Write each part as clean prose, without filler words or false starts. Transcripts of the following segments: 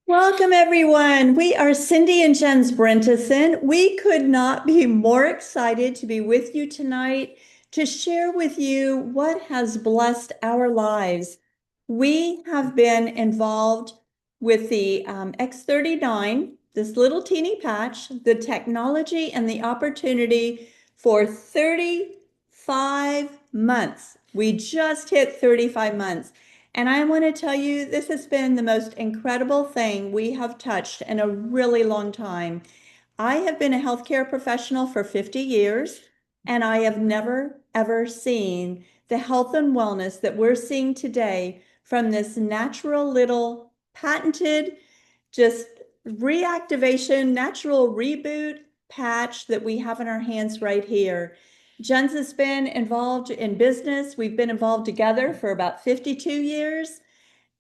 Welcome, everyone. We are Cindy and Jen's Brynteson. We could not be more excited to be with you tonight to share with you what has blessed our lives. We have been involved with the X39, this little teeny patch, the technology and the opportunity for 35 months. We just hit 35 months. And I want to tell you, this has been the most incredible thing we have touched in a really long time. I have been a healthcare professional for 50 years, and I have never, ever seen the health and wellness that we're seeing today from this natural little patented, just reactivation, natural reboot patch that we have in our hands right here. Jens has been involved in business. We've been involved together for about 52 years.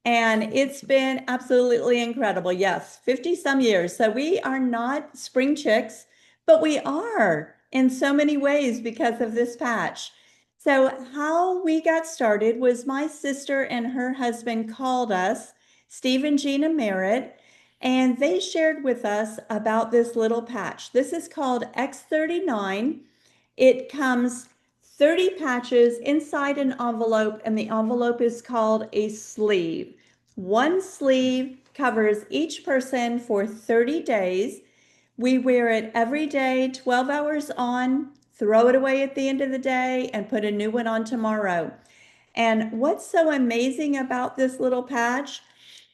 And it's been absolutely incredible. Yes, 50 some years. So we are not spring chicks, but we are in so many ways because of this patch. So how we got started was my sister and her husband called us, Steve and Gina Merritt, and they shared with us about this little patch. This is called X39. It comes 30 patches inside an envelope, and the envelope is called a sleeve. One sleeve covers each person for 30 days. We wear it every day, 12 hours on, throw it away at the end of the day, and put a new one on tomorrow. And what's so amazing about this little patch?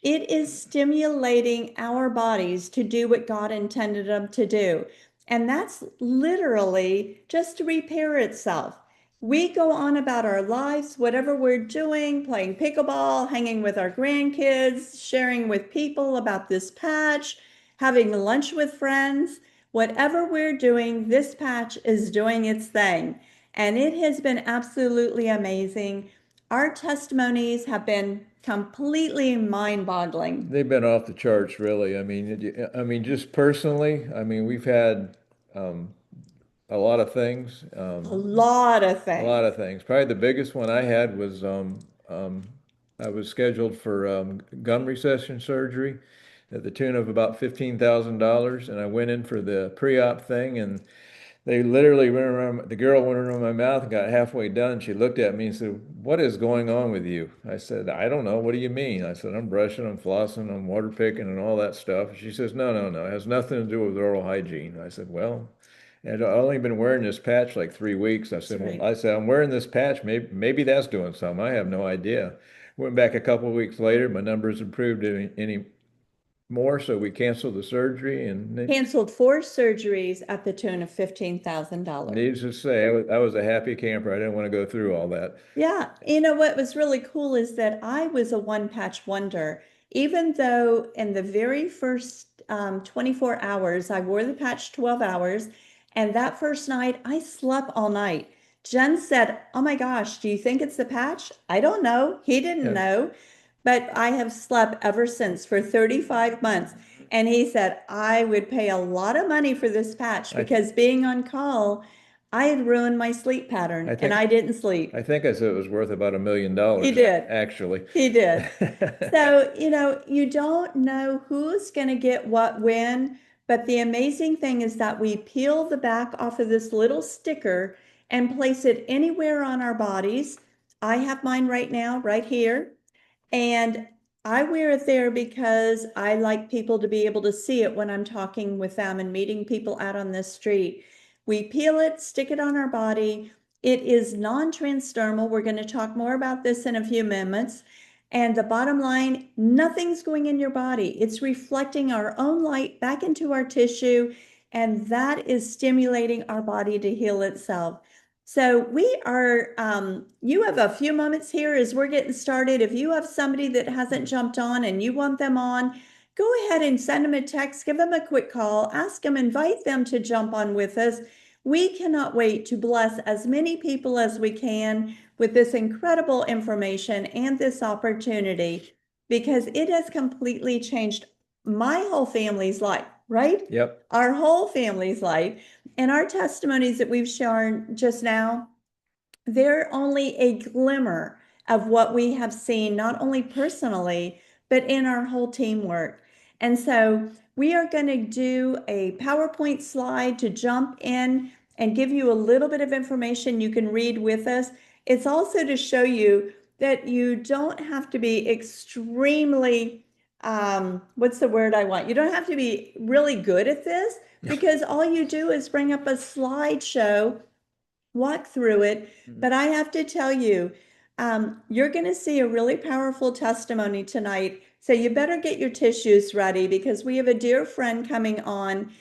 It is stimulating our bodies to do what God intended them to do. And that's literally just to repair itself. We go on about our lives, whatever we're doing, playing pickleball, hanging with our grandkids, sharing with people about this patch, having lunch with friends. Whatever we're doing, this patch is doing its thing. And it has been absolutely amazing. Our testimonies have been completely mind-boggling. They've been off the charts, really. Just personally, we've had um, a lot of things. A lot of A lot things. of things. Probably the biggest one I had was I was scheduled for gum recession surgery at the tune of about $15,000, and I went in for the pre-op thing, and they literally went around, the girl went around my mouth and got halfway done. She looked at me and said, "What is going on with you?" I said, "I don't know. What do you mean?" I said, "I'm brushing, I'm flossing, I'm water picking and all that stuff." She says, "No, no, no. It has nothing to do with oral hygiene." I said, "Well," and I've only been wearing this patch like 3 weeks. I That's said, "Well," right. I said, "I'm wearing this patch. Maybe that's doing something. I have no idea." Went back a couple of weeks later, my numbers improved any more, so we canceled the surgery, and Canceled 4 surgeries at the tune of $15,000. needless to say, I was a happy camper. I didn't want to go through all that. Yeah, you know what was really cool is that I was a one patch wonder. Even though in the very first 24 hours, I wore the patch 12 hours, and that first night I slept all night. Jen said, "Oh my gosh, do you think it's the patch?" I don't know. He didn't Yeah, know, but I have slept ever since for 35 months. And he said, "I would pay a lot of money for this patch I th because being on call, I had ruined my sleep pattern I and think I didn't sleep." I think I said it was worth about He $1 million, did. actually. He did. So, you don't know who's going to get what when, but the amazing thing is that we peel the back off of this little sticker and place it anywhere on our bodies. I have mine right now, right here. And I wear it there because I like people to be able to see it when I'm talking with them and meeting people out on the street. We peel it, stick it on our body. It is non-transdermal. We're going to talk more about this in a few minutes. And the bottom line, nothing's going in your body. It's reflecting our own light back into our tissue, and that is stimulating our body to heal itself. So we are, you have a few moments here as we're getting started. If you have somebody that hasn't jumped on and you want them on, go ahead and send them a text, give them a quick call, ask them, invite them to jump on with us. We cannot wait to bless as many people as we can with this incredible information and this opportunity because it has completely changed my whole family's life, right? Yep. Our whole family's life. And our testimonies that we've shared just now, they're only a glimmer of what we have seen, not only personally, but in our whole teamwork. And so we are going to do a PowerPoint slide to jump in and give you a little bit of information you can read with us. It's also to show you that you don't have to be extremely, what's the word I want? You don't have to be really good at this, because all you do is bring up a slideshow, walk through it. But I have to tell you, you're going to see a really powerful testimony tonight. So you better get your tissues ready, because we have a dear friend coming on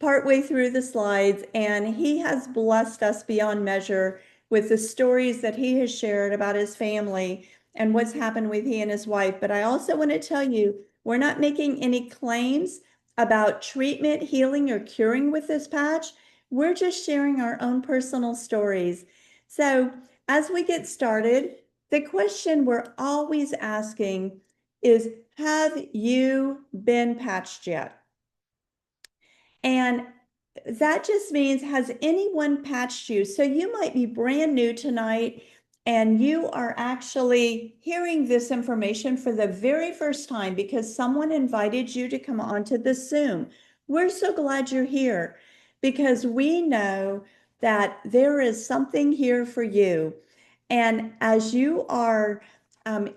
partway through the slides, and he has blessed us beyond measure with the stories that he has shared about his family and what's happened with he and his wife. But I also want to tell you, we're not making any claims about treatment, healing, or curing with this patch. We're just sharing our own personal stories. So as we get started, the question we're always asking is, have you been patched yet? And that just means, has anyone patched you? So you might be brand new tonight and you are actually hearing this information for the very first time because someone invited you to come onto the Zoom. We're so glad you're here, because we know that there is something here for you. And as you are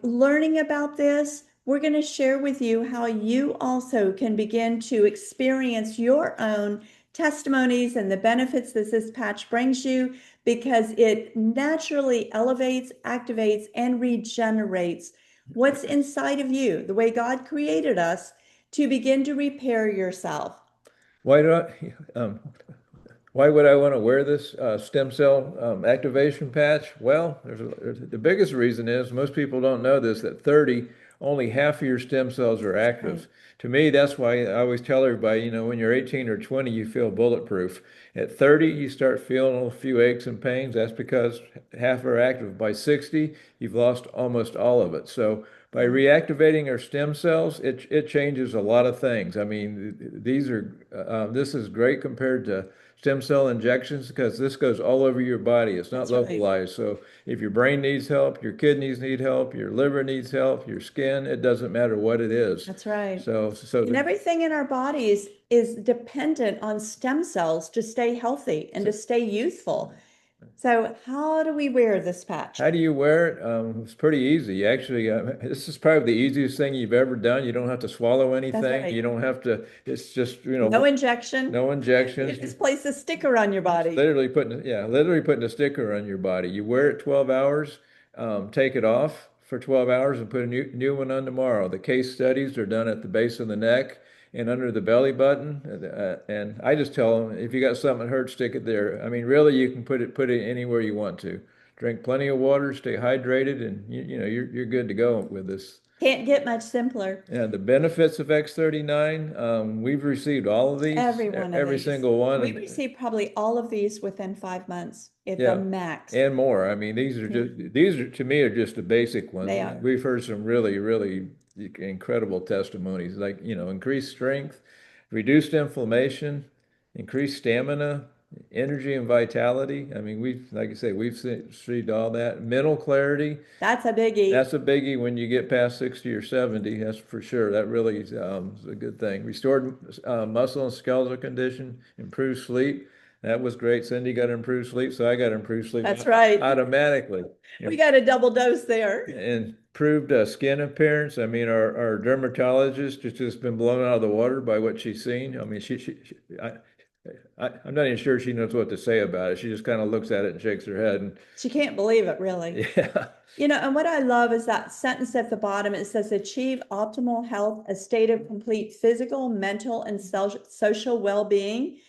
learning about this, we're going to share with you how you also can begin to experience your own testimonies and the benefits that this patch brings you, because it naturally elevates, activates, and regenerates what's inside of you, the way God created us, to begin to repair yourself. Why do I, why would I want to wear this stem cell activation patch? Well, the biggest reason is most people don't know this, that 30, only half of your stem cells are active. Right. To me, that's why I always tell everybody, when you're 18 or 20, you feel bulletproof. At 30, you start feeling a few aches and pains. That's because half are active. By 60, you've lost almost all of it. So by reactivating our stem cells, it changes a lot of things. I mean, this is great compared to stem cell injections, because this goes all over your body. It's not That's right. localized. So if your brain needs help, your kidneys need help, your liver needs help, your skin, it doesn't matter what it is. That's right. So And everything in our bodies is dependent on stem cells to stay healthy and to stay youthful. So how do we wear this patch? how do you wear it? It's pretty easy. Actually, this is probably the easiest thing you've ever done. You don't have to swallow That's anything. right. You don't have to, it's just, No injection. no You injections. just place a sticker on your body. Literally putting a sticker on your body. You wear it 12 hours, take it off for 12 hours and put a new one on tomorrow. The case studies are done at the base of the neck and under the belly button. And I just tell them, if you got something that hurts, stick it there. I mean, really, you can put it anywhere you want to. Drink plenty of water, stay hydrated, and you're good to go with this. Can't get much simpler. Yeah, the benefits of X39, we've received all of these, Every one of every these. single one. We received probably all of these within 5 months at the Yeah, max. and more. I mean, Yeah, these are to me are just the basic ones. they are. We've heard some really incredible testimonies, like, increased strength, reduced inflammation, increased stamina, energy and vitality. I mean, like I say, we've seen all that. Mental clarity. That's a biggie. That's a biggie when you get past 60 or 70, that's for sure. That really is a good thing. Restored muscle and skeletal condition, improved sleep. That was great. Cindy got improved sleep, so I got improved sleep That's right. automatically. We got a double dose there. Improved skin appearance. I mean, our dermatologist just been blown out of the water by what she's seen. I mean, I'm not even sure she knows what to say about it. She just kind of looks at it and shakes her head. And She can't believe it, really. yeah, And what I love is that sentence at the bottom. It says, achieve optimal health, a state of complete physical, mental, and social well-being.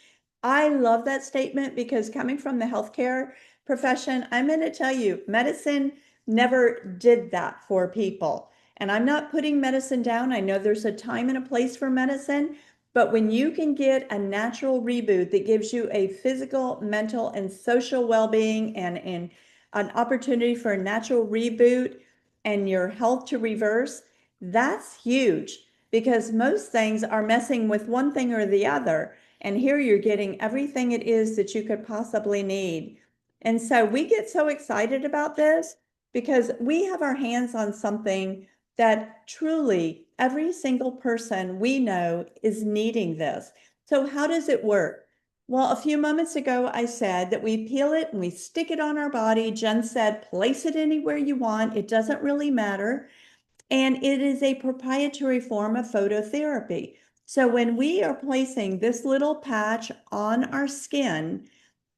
I love that statement, because coming from the healthcare profession, I'm going to tell you, medicine never did that for people. And I'm not putting medicine down. I know there's a time and a place for medicine, but when you can get a natural reboot that gives you a physical, mental, and social well-being, and an opportunity for a natural reboot and your health to reverse, that's huge, because most things are messing with one thing or the other. And here you're getting everything it is that you could possibly need. And so we get so excited about this because we have our hands on something that truly every single person we know is needing this. So how does it work? Well, a few moments ago, I said that we peel it and we stick it on our body. Jen said, place it anywhere you want. It doesn't really matter. And it is a proprietary form of phototherapy. So when we are placing this little patch on our skin,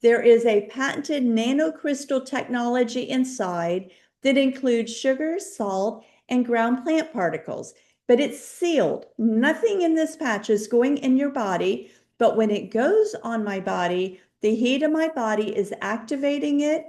there is a patented nanocrystal technology inside that includes sugar, salt, and ground plant particles, but it's sealed. Nothing in this patch is going in your body, but when it goes on my body, the heat of my body is activating it,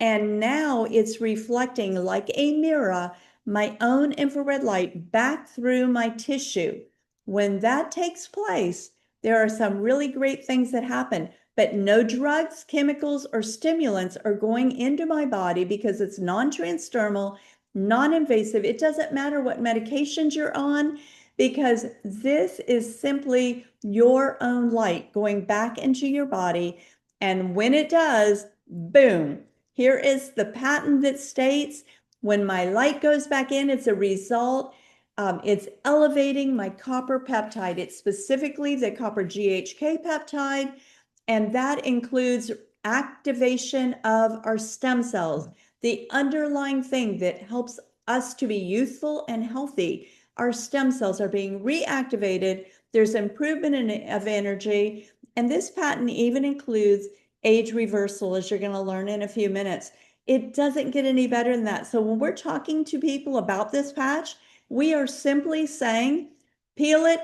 and now it's reflecting like a mirror my own infrared light back through my tissue. When that takes place, there are some really great things that happen, but no drugs, chemicals, or stimulants are going into my body because it's non-transdermal, non-invasive. It doesn't matter what medications you're on because this is simply your own light going back into your body. And when it does, boom, here is the patent that states when my light goes back in, it's a result. It's elevating my copper peptide. It's specifically the copper GHK peptide, and that includes activation of our stem cells, the underlying thing that helps us to be youthful and healthy. Our stem cells are being reactivated. There's improvement of energy, and this patent even includes age reversal, as you're going to learn in a few minutes. It doesn't get any better than that. So when we're talking to people about this patch, we are simply saying, peel it,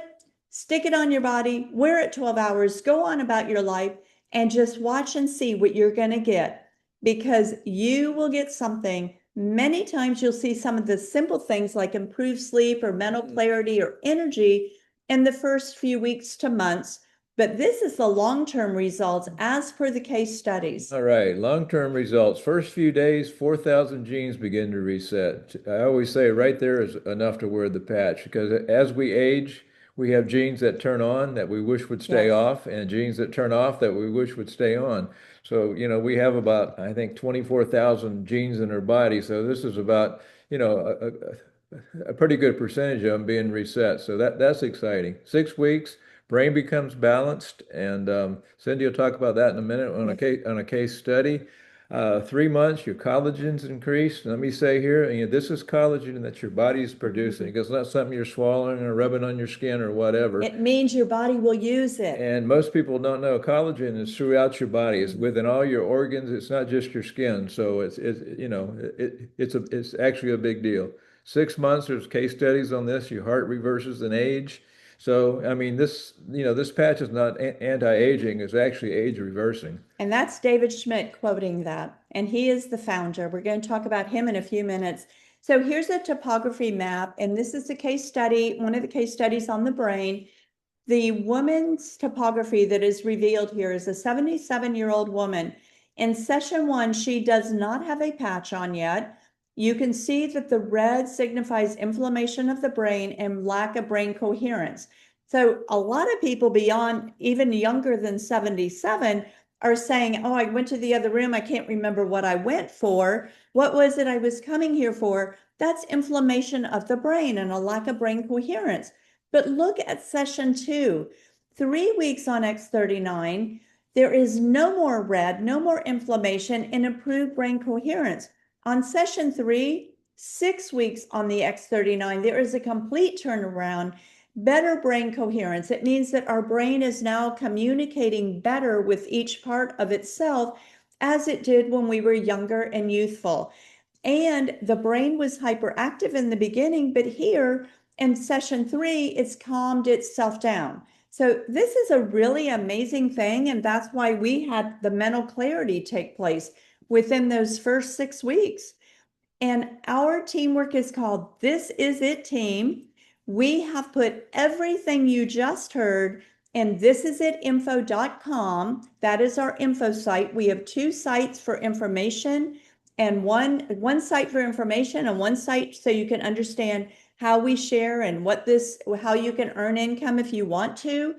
stick it on your body, wear it 12 hours, go on about your life, and just watch and see what you're going to get, because you will get something. Many times you'll see some of the simple things like improved sleep or mental clarity or energy in the first few weeks to months. But this is the long-term results as per the case studies. All right, long-term results. First few days, 4,000 genes begin to reset. I always say right there is enough to wear the patch because as we age, we have genes that turn on that we wish would stay Yes. off and genes that turn off that we wish would stay on. So, we have about, I think, 24,000 genes in our body. So this is about, a pretty good percentage of them being reset. So that's exciting. 6 weeks. Brain becomes balanced, and Cindy will talk about that in a minute on a case study. 3 months, your collagen's increased. Let me say here, this is collagen that your body's producing. It's not something you're swallowing or rubbing on your skin or whatever. It means your body will use it. And most people don't know collagen is throughout your body. It's within all your organs. It's not just your skin. So it's actually a big deal. 6 months, there's case studies on this. Your heart reverses in age. So, this patch is not anti-aging, it's actually age reversing. And that's David Schmidt quoting that. And he is the founder. We're going to talk about him in a few minutes. So here's a topography map. And this is a case study, one of the case studies on the brain. The woman's topography that is revealed here is a 77-year-old woman. In session 1, she does not have a patch on yet. You can see that the red signifies inflammation of the brain and lack of brain coherence. So a lot of people beyond even younger than 77 are saying, oh, I went to the other room. I can't remember what I went for. What was it I was coming here for? That's inflammation of the brain and a lack of brain coherence. But look at session 2, 3 weeks on X39. There is no more red, no more inflammation, and improved brain coherence. On session 3, 6 weeks on the X39, there is a complete turnaround, better brain coherence. It means that our brain is now communicating better with each part of itself as it did when we were younger and youthful. And the brain was hyperactive in the beginning, but here in session 3, it's calmed itself down. So this is a really amazing thing, and that's why we had the mental clarity take place within those first 6 weeks. And our teamwork is called This Is It Team. We have put everything you just heard in thisisitinfo.com. That is our info site. We have 2 sites for information and one site for information and one site so you can understand how we share and how you can earn income if you want to.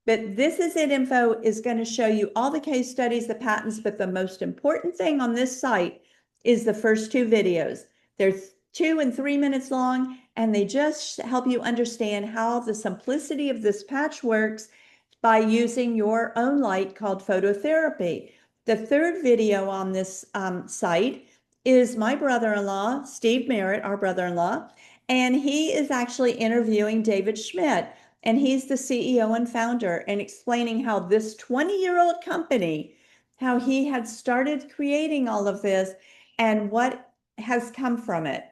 But This Is It Info is going to show you all the case studies, the patents, but the most important thing on this site is the first 2 videos. There's 2 and 3 minutes long, and they just help you understand how the simplicity of this patch works by using your own light called phototherapy. The third video on this site is my brother-in-law, Steve Merritt, our brother-in-law, and he is actually interviewing David Schmidt, and he's the CEO and founder, and explaining how this 20-year-old company, how he had started creating all of this and what has come from it.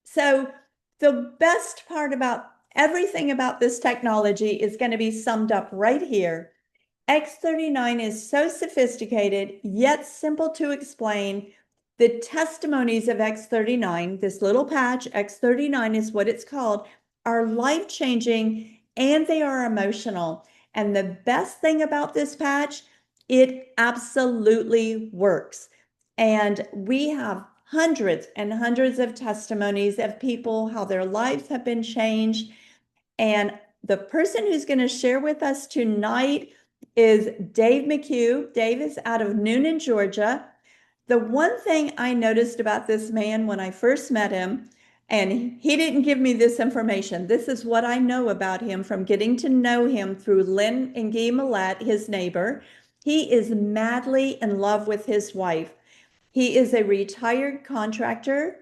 So the best part about everything about this technology is going to be summed up right here. X39 is so sophisticated, yet simple to explain. The testimonies of X39, this little patch, X39 is what it's called, are life-changing and they are emotional. And the best thing about this patch, it absolutely works. And we have hundreds and hundreds of testimonies of people, how their lives have been changed. And the person who's going to share with us tonight is Dave McHugh. Dave is out of Noonan, Georgia. The one thing I noticed about this man when I first met him, and he didn't give me this information, this is what I know about him from getting to know him through Lynn and Guy Millette, his neighbor. He is madly in love with his wife. He is a retired contractor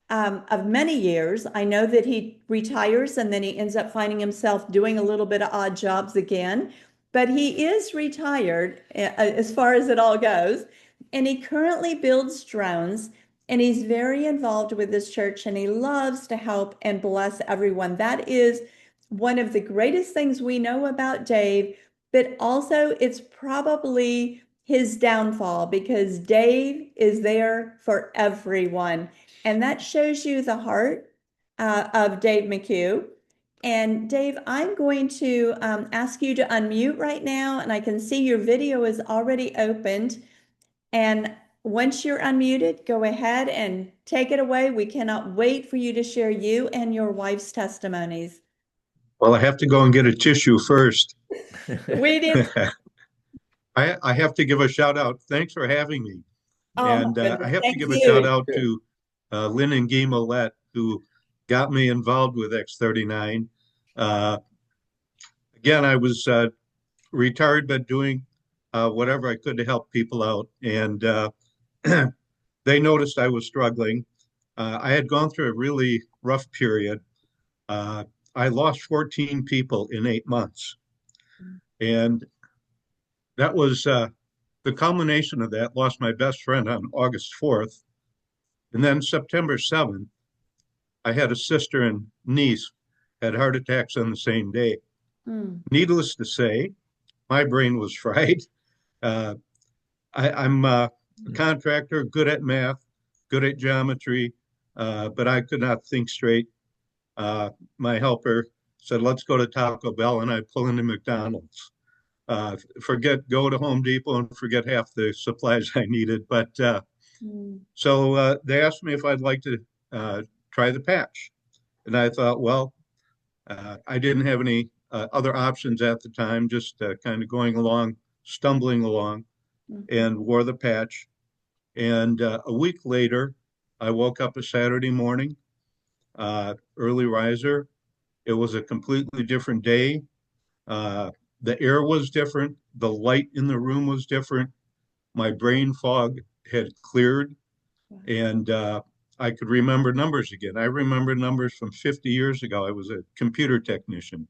of many years. I know that he retires and then he ends up finding himself doing a little bit of odd jobs again, but he is retired as far as it all goes. And he currently builds drones and he's very involved with his church and he loves to help and bless everyone. That is one of the greatest things we know about Dave, but also it's probably his downfall because Dave is there for everyone. And that shows you the heart of Dave McHugh. And Dave, I'm going to ask you to unmute right now, and I can see your video is already opened. And once you're unmuted, go ahead and take it away. We cannot wait for you to share you and your wife's testimonies. Well, I have to go and get a tissue first. We did. I have to give a shout out. Thanks for having me. Oh my And I goodness. have to Thank give a shout you. out to Lynn and Guy Millette, who got me involved with X39. Uh, again, I was retired, but doing whatever I could to help people out. And they noticed I was struggling. I had gone through a really rough period. Uh, I lost 14 people in 8 months. And that was the culmination of that. Lost my best friend on August 4th. And then September 7th, I had a sister and niece had heart attacks on the same day. Mm. Needless to say, my brain was fried. Uh, I'm a contractor, good at math, good at geometry, but I could not think straight. My helper said, let's go to Taco Bell, and I pull into McDonald's. Go to Home Depot and forget half the supplies I needed. But so they asked me if I'd like to try the patch. And I thought, well, I didn't have any other options at the time, just kind of going along, stumbling along, and wore the patch. And a week later, I woke up a Saturday morning, early riser. It was a completely different day. Uh, the air was different. The light in the room was different. My brain fog had cleared, and I could remember numbers again. I remember numbers from 50 years ago. I was a computer technician,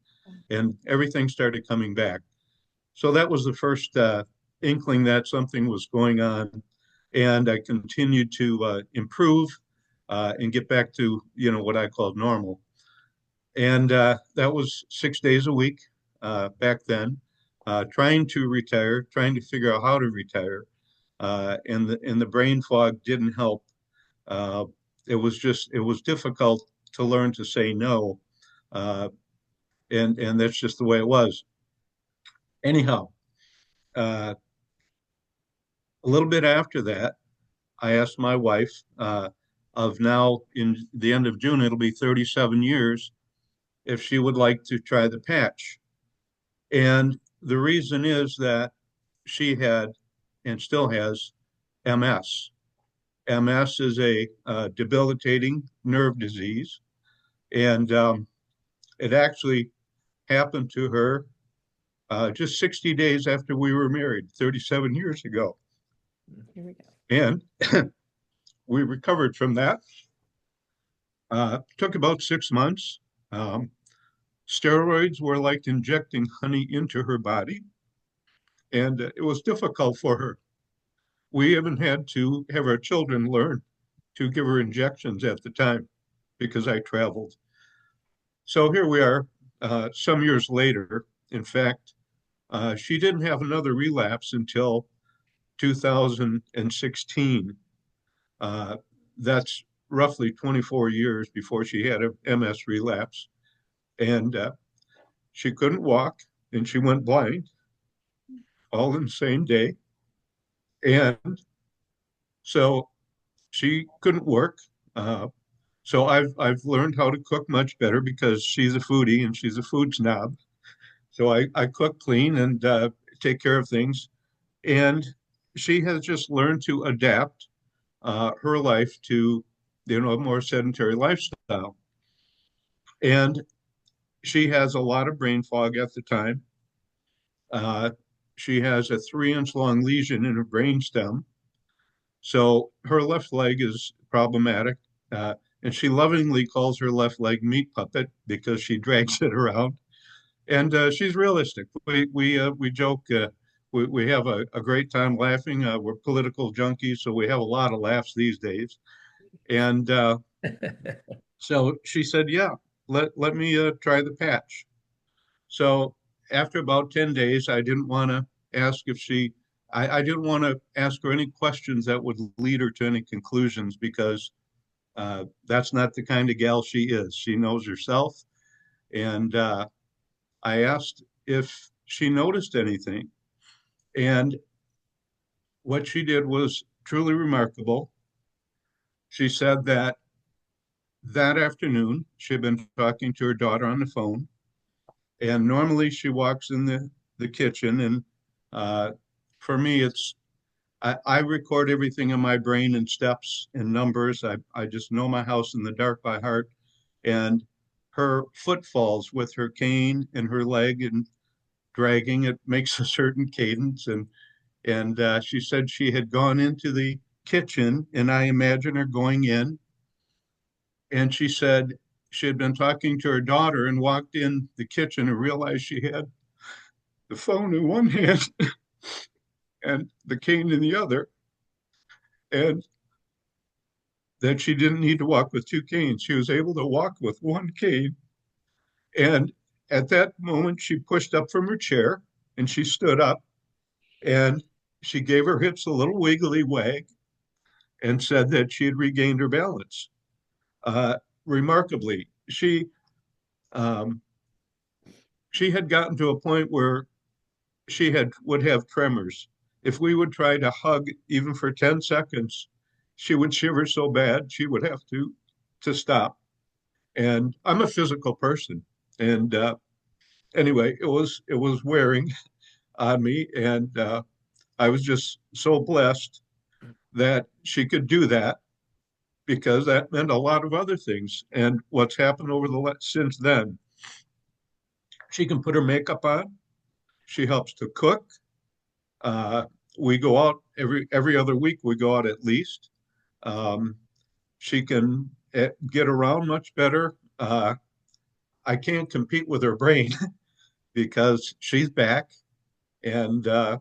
and everything started coming back. So that was the first inkling that something was going on, and I continued to improve and get back to what I called normal. And that was 6 days a week back then, trying to retire, trying to figure out how to retire. And the brain fog didn't help. Uh, it was difficult to learn to say no. Uh, and that's just the way it was. Anyhow, a little bit after that, I asked my wife, of now in the end of June, it'll be 37 years, if she would like to try the patch. And the reason is that she had and still has MS. MS is a debilitating nerve disease, and it actually happened to her just 60 days after we were married, 37 years ago. Here we go. And we recovered from that. Took about 6 months. Um, Steroids were like injecting honey into her body, and it was difficult for her. We even had to have our children learn to give her injections at the time because I traveled. So here we are, some years later. In fact, she didn't have another relapse until 2016. Uh, that's roughly 24 years before she had a MS relapse. And she couldn't walk and she went blind all in the same day. And so she couldn't work. Uh, so I've learned how to cook much better because she's a foodie and she's a food snob. So I cook clean and take care of things. And she has just learned to adapt her life to, a more sedentary lifestyle. And she has a lot of brain fog at the time. Uh, she has a 3 inch long lesion in her brain stem. So her left leg is problematic. And she lovingly calls her left leg meat puppet because she drags it around. And she's realistic. We joke. We have a great time laughing. We're political junkies, so we have a lot of laughs these days. And so she said, "Yeah, let me try the patch." So after about 10 days, I didn't want to ask if she, I didn't want to ask her any questions that would lead her to any conclusions because that's not the kind of gal she is. She knows herself. And I asked if she noticed anything. And what she did was truly remarkable. She said that that afternoon she had been talking to her daughter on the phone. And normally she walks in the kitchen. And for me, I record everything in my brain in steps and numbers. I just know my house in the dark by heart. And her footfalls with her cane and her leg and dragging it makes a certain cadence. And she said she had gone into the kitchen, and I imagine her going in. And she said she had been talking to her daughter and walked in the kitchen and realized she had the phone in one hand and the cane in the other, and that she didn't need to walk with two canes. She was able to walk with one cane. And at that moment, she pushed up from her chair and she stood up and she gave her hips a little wiggly wag and said that she had regained her balance. Uh, Remarkably, um, she had gotten to a point where she would have tremors. If we would try to hug even for 10 seconds, she would shiver so bad she would have to stop. And I'm a physical person. And anyway, it was wearing on me, and I was just so blessed that she could do that because that meant a lot of other things. And what's happened over the since then, she can put her makeup on. She helps to cook. Uh, we go out every other week. We go out at least. Um, she can get around much better. I can't compete with her brain because she's back, and I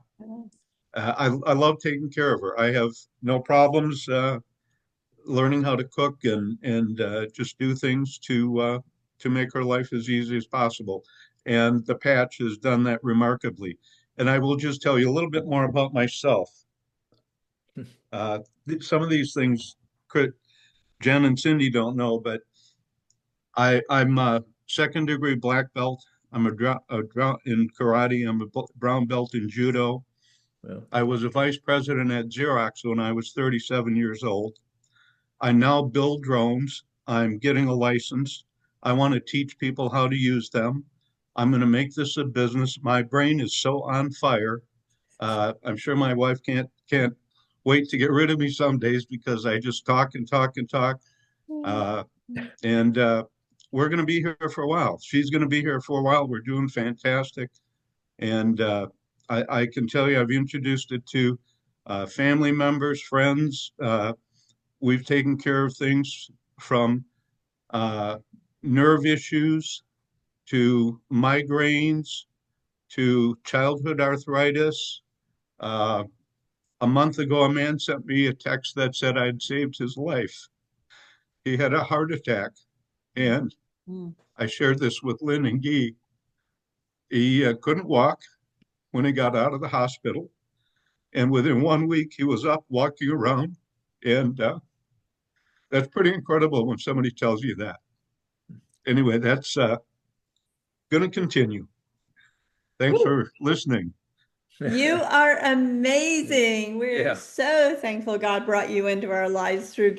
love taking care of her. I have no problems learning how to cook and just do things to make her life as easy as possible. And the patch has done that remarkably. And I will just tell you a little bit more about myself. Some of these things Jen and Cindy don't know, but I'm a second degree black belt. I'm in karate. I'm a brown belt in judo. Well, I was a vice president at Xerox when I was 37 years old. I now build drones. I'm getting a license. I want to teach people how to use them. I'm going to make this a business. My brain is so on fire. I'm sure my wife can't wait to get rid of me some days because I just talk and talk and talk. Uh, and we're going to be here for a while. She's going to be here for a while. We're doing fantastic. And I can tell you, I've introduced it to family members, friends. We've taken care of things from uh, nerve issues to migraines to childhood arthritis. Uh, a month ago, a man sent me a text that said I'd saved his life. He had a heart attack, and Mm. I shared this with Lynn and Guy. He couldn't walk when he got out of the hospital, and within 1 week, he was up walking around, and that's pretty incredible when somebody tells you that. Anyway, that's going to continue. Thanks Woo. for listening. You are amazing. We're Yeah. so thankful God brought you into our lives through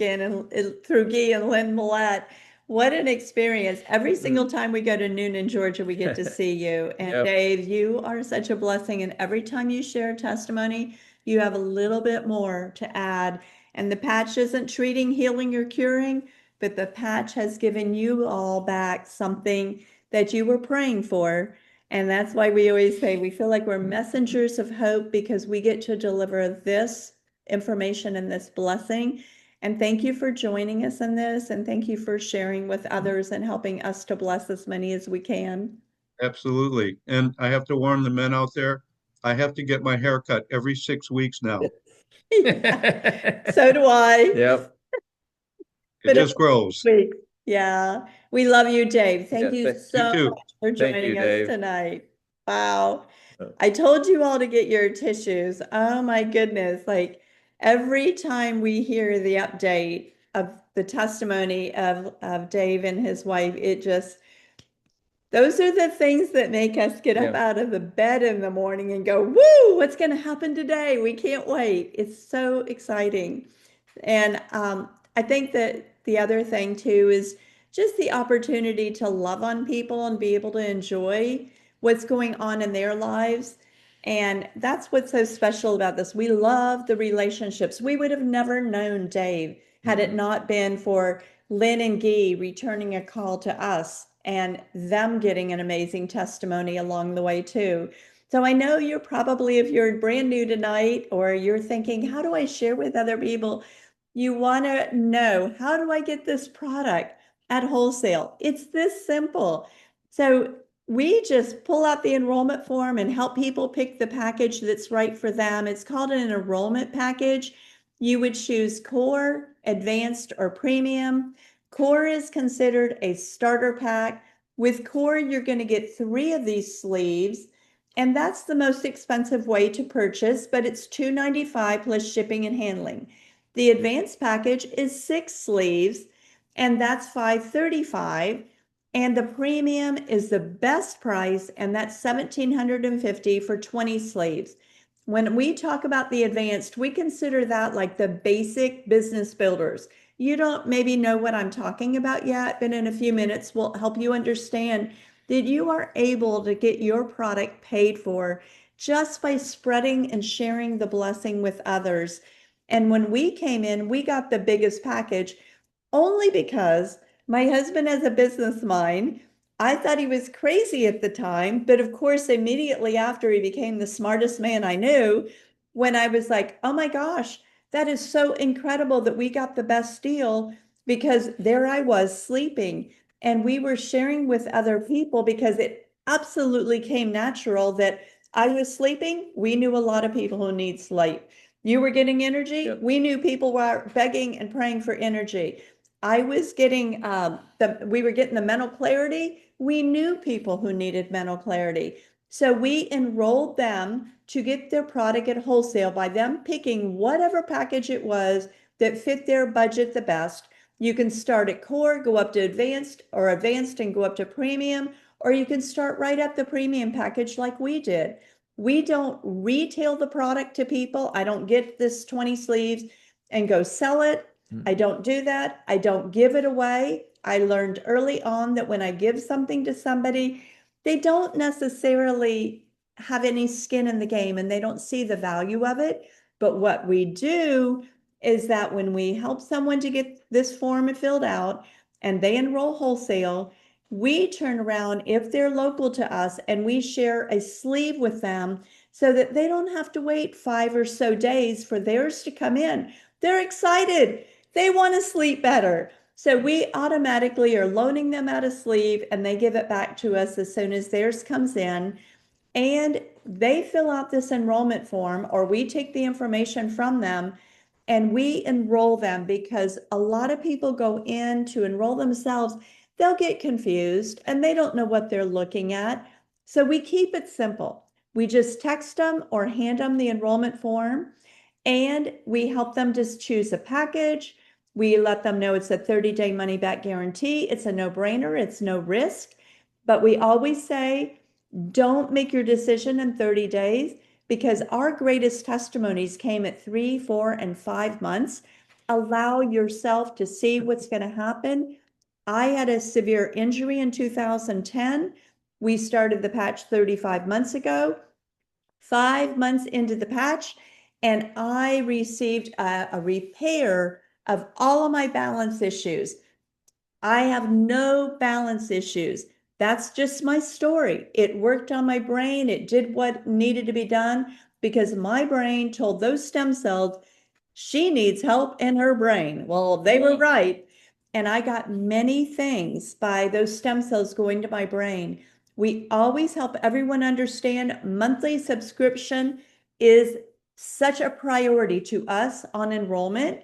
through Guy and Lynn Millette. What an experience. Every single time we go to Noonan, Georgia, we get to see you. And Yep. Dave, you are such a blessing. And every time you share testimony, you have a little bit more to add. And the patch isn't treating, healing, or curing, but the patch has given you all back something that you were praying for. And that's why we always say we feel like we're messengers of hope because we get to deliver this information and this blessing. And thank you for joining us in this. And thank you for sharing with others and helping us to bless as many as we can. Absolutely. And I have to warn the men out there, I have to get my hair cut every 6 weeks now. So do I. Yep. It But just grows. weeks. Yeah. We love you, Dave. Thank Yeah. you You so too. much for Thank you, joining us Dave. tonight. Wow. Uh, I told you all to get your tissues. Oh my goodness. Like every time we hear the update of the testimony of Dave and his wife, it just, those are the things that make us get up Yeah. out of the bed in the morning and go, woo, what's going to happen today? We can't wait. It's so exciting. And I think that the other thing too is just the opportunity to love on people and be able to enjoy what's going on in their lives. And that's what's so special about this. We love the relationships. We would have never known Dave had it Mhm. not been for Lynn and Guy returning a call to us and them getting an amazing testimony along the way too. So I know you're probably, if you're brand new tonight or you're thinking, how do I share with other people? You want to know, how do I get this product at wholesale? It's this simple. So we just pull out the enrollment form and help people pick the package that's right for them. It's called an enrollment package. You would choose core, advanced, or premium. Core is considered a starter pack. With core, you're going to get 3 of these sleeves, and that's the most expensive way to purchase, but it's $295 plus shipping and handling. The advanced package is 6 sleeves, and that's $535. And the premium is the best price, and that's $1,750 for 20 sleeves. When we talk about the advanced, we consider that like the basic business builders. You don't maybe know what I'm talking about yet, but in a few minutes we'll help you understand that you are able to get your product paid for just by spreading and sharing the blessing with others. And when we came in, we got the biggest package only because my husband has a business mind. I thought he was crazy at the time, but of course, immediately after he became the smartest man I knew, when I was like, oh my gosh, that is so incredible that we got the best deal because there I was sleeping and we were sharing with other people because it absolutely came natural that I was sleeping. We knew a lot of people who need sleep. You were getting energy. Yep. We knew people were begging and praying for energy. I was getting we were getting the mental clarity. We knew people who needed mental clarity. So we enrolled them to get their product at wholesale by them picking whatever package it was that fit their budget the best. You can start at core, go up to advanced, or advanced and go up to premium, or you can start right at the premium package like we did. We don't retail the product to people. I don't get this 20 sleeves and go sell it. I don't do that. I don't give it away. I learned early on that when I give something to somebody, they don't necessarily have any skin in the game and they don't see the value of it. But what we do is that when we help someone to get this form filled out and they enroll wholesale, we turn around if they're local to us and we share a sleeve with them so that they don't have to wait 5 or so days for theirs to come in. They're excited. They want to sleep better. So we automatically are loaning them out a sleeve and they give it back to us as soon as theirs comes in. And they fill out this enrollment form, or we take the information from them and we enroll them, because a lot of people go in to enroll themselves. They'll get confused and they don't know what they're looking at. So we keep it simple. We just text them or hand them the enrollment form and we help them just choose a package. We let them know it's a 30-day money back guarantee. It's a no-brainer. It's no risk. But we always say, don't make your decision in 30 days, because our greatest testimonies came at 3, 4, and 5 months. Allow yourself to see what's going to happen. I had a severe injury in 2010. We started the patch 35 months ago. 5 months into the patch, and I received a repair of all of my balance issues. I have no balance issues. That's just my story. It worked on my brain. It did what needed to be done because my brain told those stem cells she needs help in her brain. Well, they were right. And I got many things by those stem cells going to my brain. We always help everyone understand monthly subscription is such a priority to us on enrollment.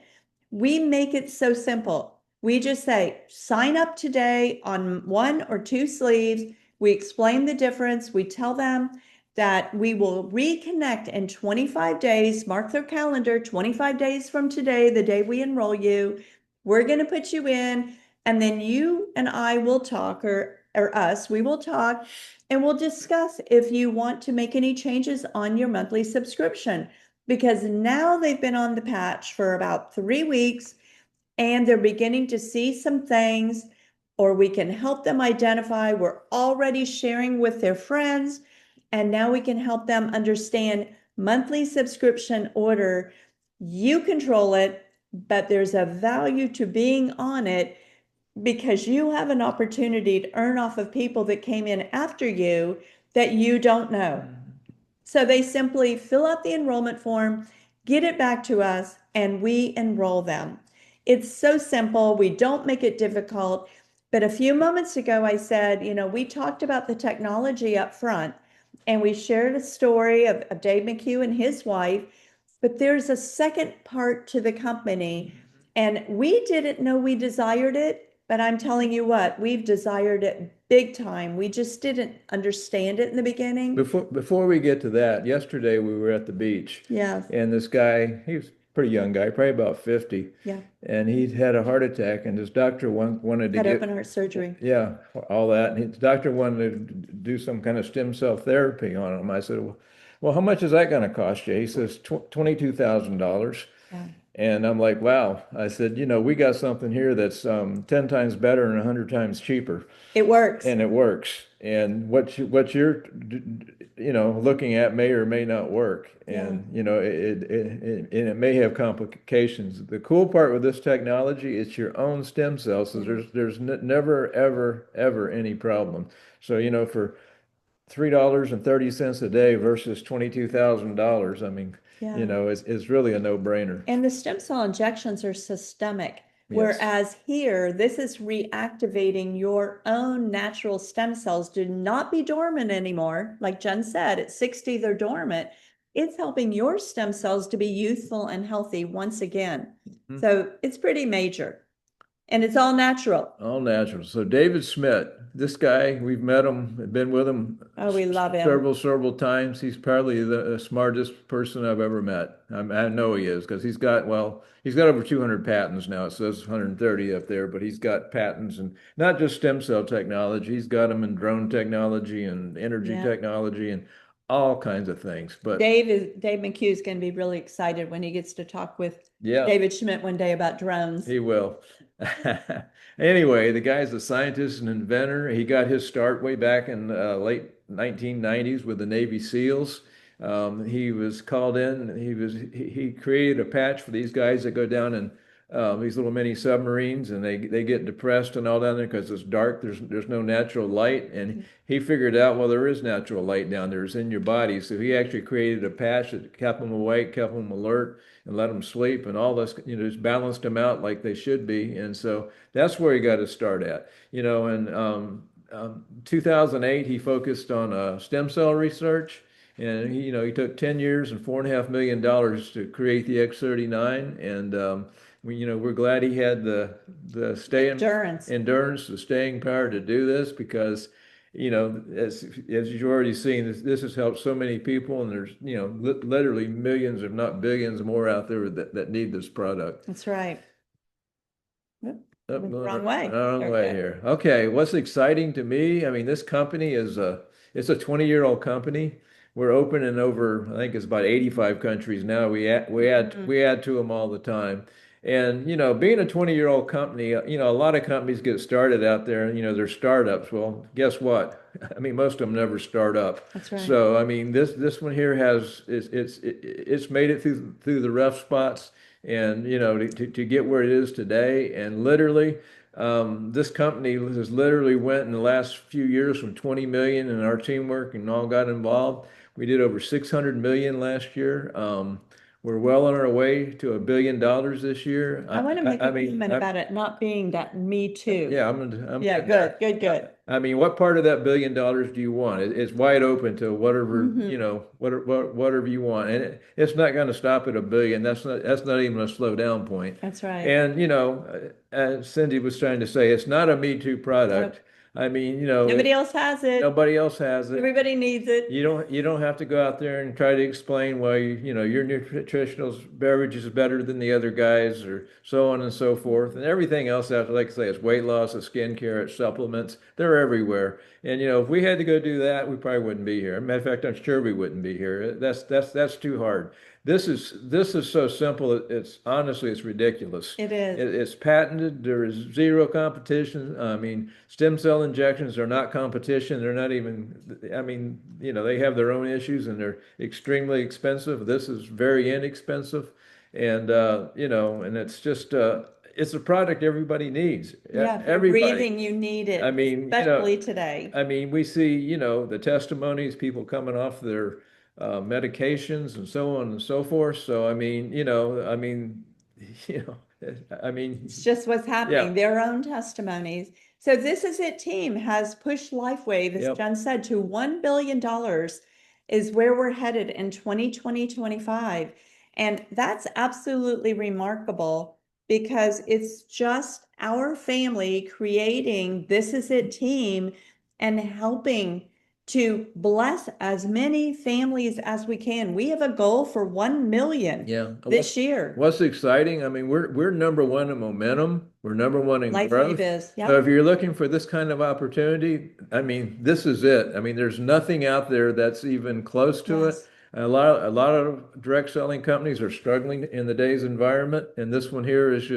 We make it so simple. We just say, sign up today on 1 or 2 sleeves. We explain the difference. We tell them that we will reconnect in 25 days. Mark their calendar, 25 days from today, the day we enroll you. We're going to put you in, and then you and I will talk, or us, we will talk, and we'll discuss if you want to make any changes on your monthly subscription. Because now they've been on the patch for about 3 weeks and they're beginning to see some things, or we can help them identify. We're already sharing with their friends, and now we can help them understand monthly subscription order. You control it, but there's a value to being on it because you have an opportunity to earn off of people that came in after you that you don't know. So they simply fill out the enrollment form, get it back to us, and we enroll them. It's so simple. We don't make it difficult. But a few moments ago, I said, we talked about the technology up front, and we shared a story of Dave McHugh and his wife. But there's a second part to the company, and we didn't know we desired it. But I'm telling you what, we've desired it big time. We just didn't understand it in the beginning. Before we get to that, yesterday we were at the beach. Yeah. And this guy, he was a pretty young guy, probably about 50. Yeah. And he'd had a heart attack, and his doctor wanted to Had get open heart surgery. Yeah, all that. And his doctor wanted to do some kind of stem cell therapy on him. I said, well, how much is that going to cost you? He says, $22,000. Yeah. And I'm like, wow. I said, we got something here that's 10 times better and 100 times cheaper. It works. And it works. And what you're, looking at may or may not work. And, it may have complications. The cool part with this technology, it's your own stem cells. So there's never, ever, ever any problem. So, for $3.30 a day versus $22,000, I mean, Yeah. it's really a no-brainer. And the stem cell injections are systemic. Yes. Whereas here, this is reactivating your own natural stem cells to not be dormant anymore. Like Jen said, at 60, they're dormant. It's helping your stem cells to be youthful and healthy once again. Mhm. So it's pretty major. And it's all natural. All natural. So David Schmidt, this guy, we've met him, been with him Oh, we love him. several times. He's probably the smartest person I've ever met. I know he is, because he's got over 200 patents now. It says 130 up there, but he's got patents, and not just stem cell technology. He's got them in drone technology and energy technology and all kinds of things. But Dave McHugh is going to be really excited when he gets to talk with David Schmidt one day about drones. He will. Anyway, the guy's a scientist and inventor. He got his start way back in late 1990s with the Navy SEALs. He was called in. He created a patch for these guys that go down in these little mini submarines, and they get depressed and all down there because it's dark. There's no natural light, and he figured out, well, there is natural light down there. It's in your body. So he actually created a patch that kept them awake, kept them alert, and let them sleep, and all this, just balanced them out like they should be. And so that's where he got to start at, and 2008 he focused on stem cell research. And he took 10 years and $4.5 million to create the X39. And we're glad he had the endurance, the staying power to do this because, as you've already seen, this has helped so many people, and there's, literally millions, if not billions, more out there that need this product. That's right. Oh, wrong way. Wrong way here. Okay, what's exciting to me? I mean, this company it's a 20-year-old company. We're open in over, I think it's about 85 countries now. We add to them all the time. And being a 20-year-old company, a lot of companies get started out there, and they're startups. Well, guess what? I mean, most of them never start up. That's right. So I mean, this one here it's made it through the rough spots, and to get where it is today. And literally, this company has literally went in the last few years from 20 million, and our teamwork and all got involved. We did over 600 million last year. We're well on our way to $1 billion this year. I want to make a comment about it not being that me too. Yeah, yeah, good. I mean, what part of that $1 billion do you want? It's wide open to whatever, whatever you want. And it's not going to stop at $1 billion. That's not even a slow down point. That's right. And, as Cindy was trying to say, it's not a Me Too product. Nope. I mean, nobody else has it. Nobody else has it. Everybody needs it. You don't have to go out there and try to explain why your nutritional beverage is better than the other guys, or so on and so forth. And everything else after, like I say, it's weight loss, it's skincare, it's supplements. They're everywhere. And if we had to go do that, we probably wouldn't be here. Matter of fact, I'm sure we wouldn't be here. That's too hard. This is so simple. It's honestly, it's ridiculous. It is. It's patented. There is zero competition. I mean, stem cell injections are not competition. They're not even, I mean, they have their own issues, and they're extremely expensive. This is very inexpensive. And, and it's just, it's a product everybody needs. Yeah, everybody. Breathing, you need it. I mean, especially today. I mean, we see, the testimonies, people coming off their medications and so on and so forth. So, I mean, it's just what's happening, their own testimonies. So This Is It team has pushed LifeWave, as Jen said, to $1 billion is where we're headed in 2020-25. And that's absolutely remarkable because it's just our family creating This Is It team and helping to bless as many families as we can. We have a goal for 1 million this year. What's exciting, I mean, we're number one in momentum. We're number one in growth. Is, So if you're looking for this kind of opportunity, I mean, this is it. I mean, there's nothing out there that's even close to it. A lot of direct selling companies are struggling in today's environment, and this one here is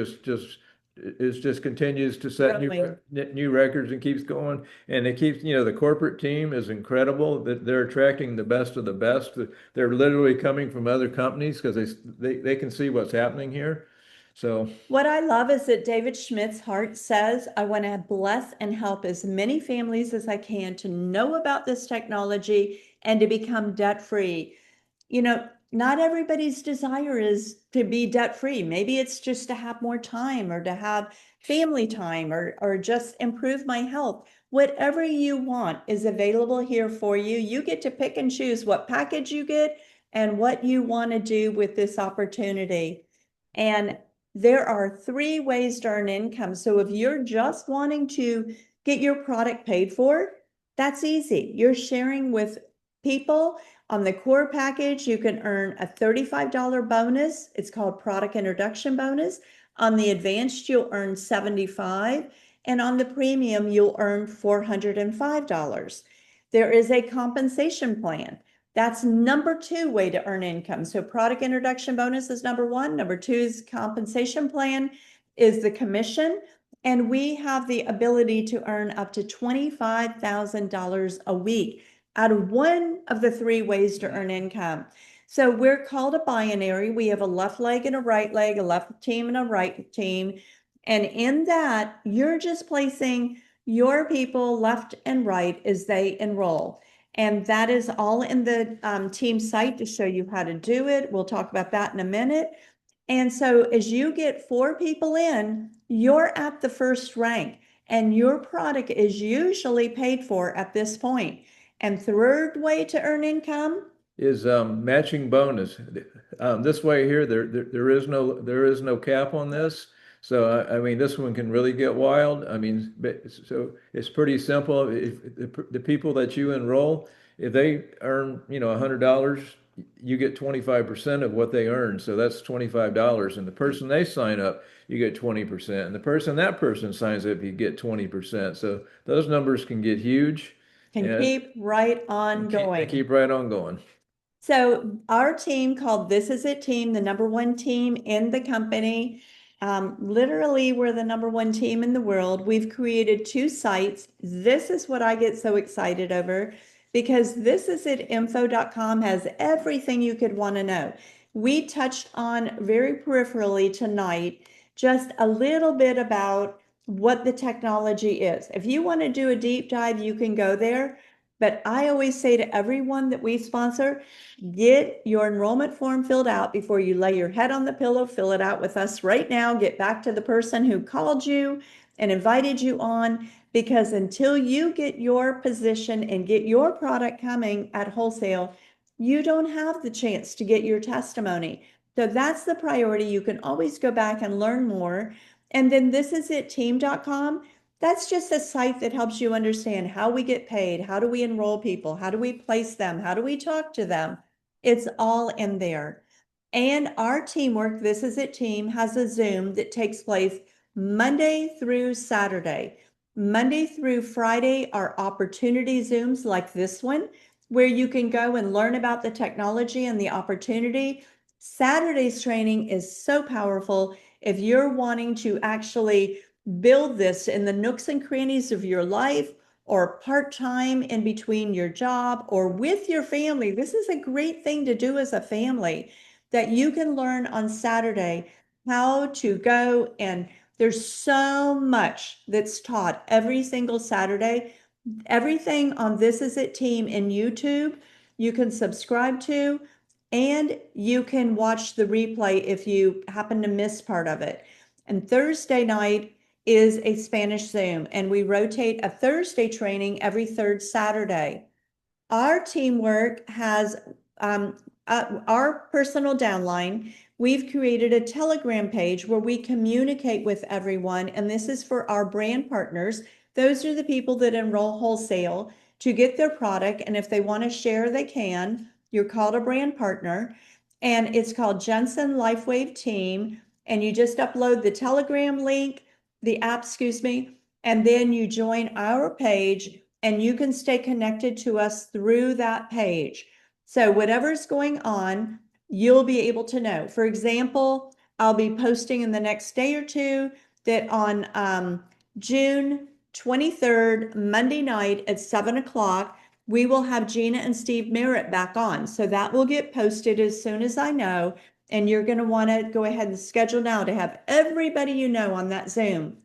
just continues to set new records and keeps going. And it keeps, the corporate team is incredible. That they're attracting the best of the best. They're literally coming from other companies because they can see what's happening here. So what I love is that David Schmidt's heart says, I want to bless and help as many families as I can to know about this technology and to become debt-free. Not everybody's desire is to be debt-free. Maybe it's just to have more time or to have family time or just improve my health. Whatever you want is available here for you. You get to pick and choose what package you get and what you want to do with this opportunity. And there are 3 ways to earn income. So if you're just wanting to get your product paid for, that's easy. You're sharing with people. On the core package, you can earn a $35 bonus. It's called product introduction bonus. On the advanced, you'll earn $75. And on the premium, you'll earn $405. There is a compensation plan. That's number 2 way to earn income. So product introduction bonus is number 1. Number 2 is compensation plan is the commission. And we have the ability to earn up to $25,000 a week. out of one of the three ways to earn income. So we're called a binary. We have a left leg and a right leg, a left team and a right team. And in that, you're just placing your people left and right as they enroll. And that is all in the team site to show you how to do it. We'll talk about that in a minute. And so as you get 4 people in, you're at the first rank and your product is usually paid for at this point. And third way to earn income is matching bonus. This way here, there is no cap on this. So I mean, this one can really get wild. I mean, so it's pretty simple. If the people that you enroll, if they earn, $100, you get 25% of what they earn. So that's $25. And the person they sign up, you get 20%. And that person signs up, you get 20%. So those numbers can get huge. can And keep right on they going. keep right on going. So our team called This Is It Team, the number one team in the company. Literally, we're the number one team in the world. We've created 2 sites. This is what I get so excited over because thisisitinfo.com has everything you could want to know. We touched on very peripherally tonight just a little bit about what the technology is. If you want to do a deep dive, you can go there. But I always say to everyone that we sponsor, get your enrollment form filled out before you lay your head on the pillow. Fill it out with us right now. Get back to the person who called you and invited you on, because until you get your position and get your product coming at wholesale, you don't have the chance to get your testimony. So that's the priority. You can always go back and learn more. And then thisisitteam.com. That's just a site that helps you understand how we get paid, how do we enroll people, how do we place them, how do we talk to them. It's all in there. And our teamwork, This Is It Team, has a Zoom that takes place Monday through Saturday. Monday through Friday are opportunity Zooms like this one, where you can go and learn about the technology and the opportunity. Saturday's training is so powerful. If you're wanting to actually build this in the nooks and crannies of your life, or part-time in between your job or with your family, this is a great thing to do as a family, that you can learn on Saturday how to go, and there's so much that's taught every single Saturday. Everything on This Is It Team in YouTube, you can subscribe to, and you can watch the replay if you happen to miss part of it. And Thursday night is a Spanish Zoom, and we rotate a Thursday training every third Saturday. Our teamwork has our personal downline. We've created a Telegram page where we communicate with everyone, and this is for our brand partners. Those are the people that enroll wholesale to get their product, and if they want to share, they can. You're called a brand partner, and it's called Jensen LifeWave Team, and you just upload the Telegram link, the app, excuse me, and then you join our page and you can stay connected to us through that page. So whatever's going on, you'll be able to know. For example, I'll be posting in the next day or two that on June 23rd, Monday night at 7 o'clock, we will have Gina and Steve Merritt back on. So that will get posted as soon as I know. And you're going to want to go ahead and schedule now to have everybody you know on that Zoom.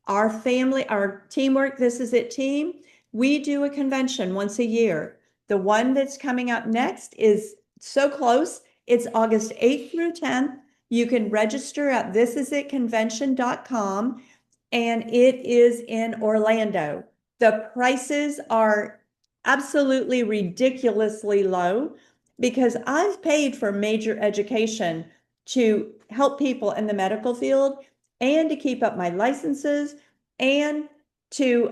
Our family, our teamwork, This Is It Team, we do a convention once a year. The one that's coming up next is so close. It's August 8th through 10th. You can register at thisisitconvention.com, and it is in Orlando. The prices are absolutely ridiculously low because I've paid for major education to help people in the medical field and to keep up my licenses and to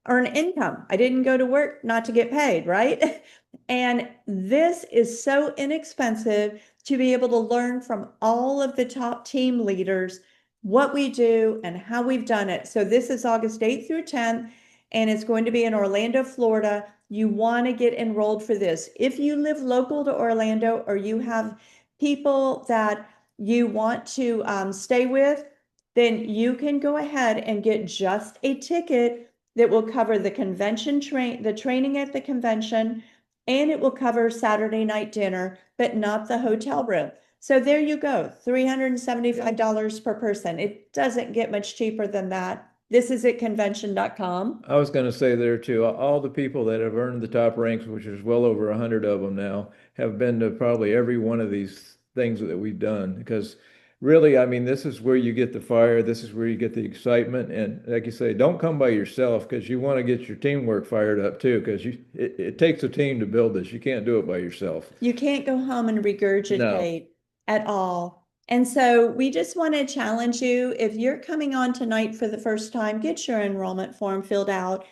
earn income. I didn't go to work not to get paid, right? And this is so inexpensive to be able to learn from all of the top team leaders what we do and how we've done it. So this is August 8th through 10th, and it's going to be in Orlando, Florida. You want to get enrolled for this. If you live local to Orlando or you have people that you want to stay with, then you can go ahead and get just a ticket that will cover the convention the training at the convention, and it will cover Saturday night dinner, but not the hotel room. So there you go, $375 per person. It doesn't get much cheaper than that. This is at convention.com. I was going to say there too, all the people that have earned the top ranks, which is well over 100 of them now, have been to probably every one of these things that we've done. Because really, I mean, this is where you get the fire. This is where you get the excitement. And like you say, don't come by yourself, because you want to get your teamwork fired up too, because it takes a team to build this. You can't do it by yourself. You can't go home and No. regurgitate at all. And so we just want to challenge you, if you're coming on tonight for the first time, get your enrollment form filled out.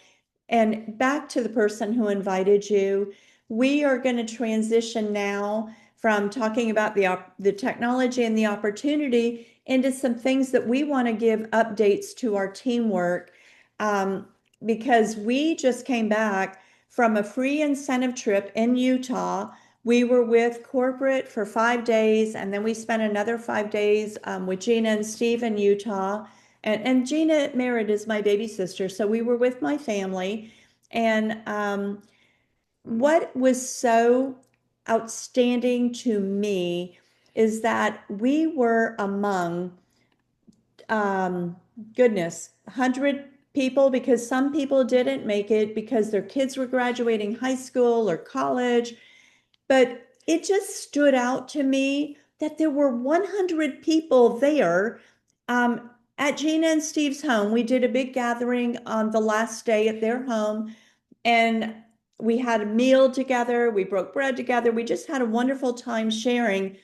And back to the person who invited you, we are going to transition now from talking about the technology and the opportunity into some things that we want to give updates to our teamwork, because we just came back from a free incentive trip in Utah. We were with corporate for 5 days, and then we spent another 5 days with Gina and Steve in Utah. And Gina Merritt is my baby sister, so we were with my family. And what was so outstanding to me is that we were among, goodness, 100 people, because some people didn't make it because their kids were graduating high school or college. But it just stood out to me that there were 100 people there at Gina and Steve's home. We did a big gathering on the last day at their home, and we had a meal together. We broke bread together. We just had a wonderful time sharing.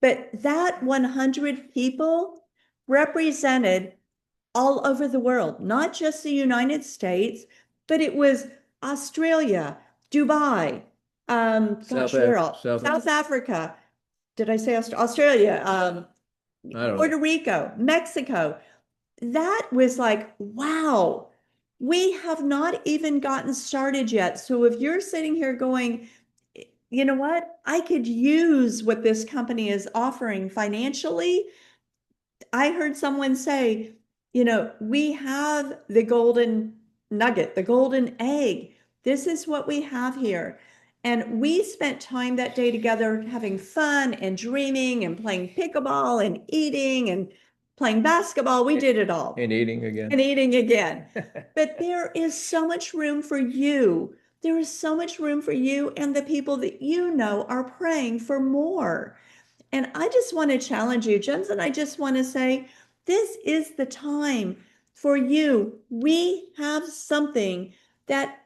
But that 100 people represented all over the world, not just the United States, but it was Australia, Dubai, South Africa. Did I say Australia? I don't Puerto know. Rico, Mexico. That was like, wow, we have not even gotten started yet. So if you're sitting here going, you know what, I could use what this company is offering financially. I heard someone say, we have the golden nugget, the golden egg. This is what we have here. And we spent time that day together having fun and dreaming and playing pickleball and eating and playing basketball. We did it all. And eating again. And eating again. But there is so much room for you. There is so much room for you and the people that you know are praying for more. And I just want to challenge you, Jensen. I just want to say, this is the time for you. We have something that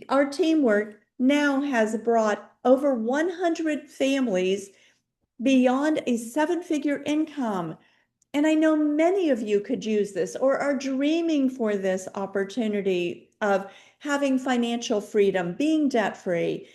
our teamwork now has brought over 100 families beyond a 7-figure income. And I know many of you could use this or are dreaming for this opportunity of having financial freedom, being debt-free.